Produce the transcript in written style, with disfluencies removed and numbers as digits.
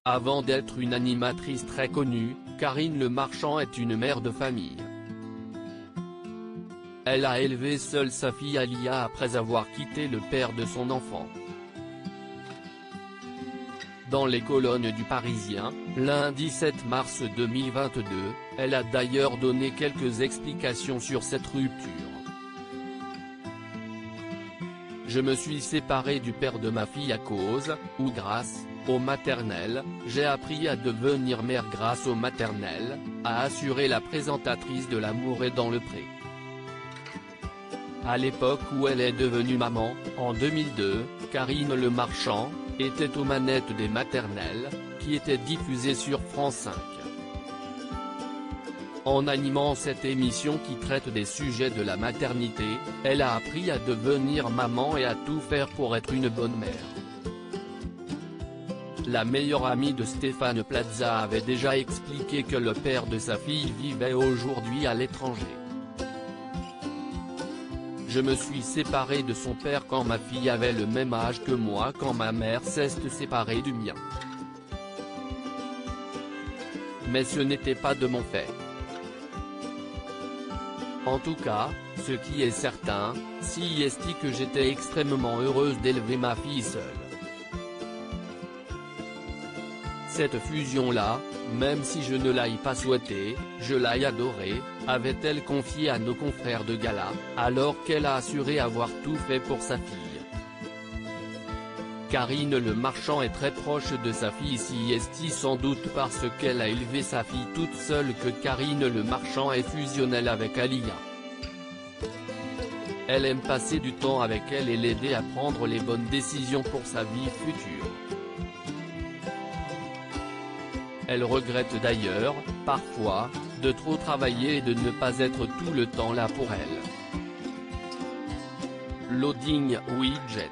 Avant d'être une animatrice très connue, Karine Le Marchand est une mère de famille. Elle a élevé seule sa fille Alia après avoir quitté le père de son enfant. Dans les colonnes du Parisien, lundi 7 mars 2022, elle a d'ailleurs donné quelques explications sur cette rupture. Je me suis séparée du père de ma fille à cause, ou grâce, au maternel, j'ai appris à devenir mère grâce au maternel, a assuré la présentatrice de L'amour est dans le pré. À l'époque où elle est devenue maman, en 2002, Karine Le Marchand était aux manettes des maternelles, qui étaient diffusées sur France 5. En animant cette émission qui traite des sujets de la maternité, elle a appris à devenir maman et à tout faire pour être une bonne mère. La meilleure amie de Stéphane Plaza avait déjà expliqué que le père de sa fille vivait aujourd'hui à l'étranger. Je me suis séparée de son père quand ma fille avait le même âge que moi quand ma mère s'est séparée du mien. Mais ce n'était pas de mon fait. En tout cas, ce qui est certain, c'est que j'étais extrêmement heureuse d'élever ma fille seule. Cette fusion-là, même si je ne l'ai pas souhaitée, je l'ai adorée, avait-elle confié à nos confrères de gala, alors qu'elle a assuré avoir tout fait pour sa fille. Karine Le Marchand est très proche de sa fille sans doute parce qu'elle a élevé sa fille toute seule que Karine Le Marchand est fusionnelle avec Alia. Elle aime passer du temps avec elle et l'aider à prendre les bonnes décisions pour sa vie future. Elle regrette d'ailleurs, parfois, de trop travailler et de ne pas être tout le temps là pour elle. Loading Widget.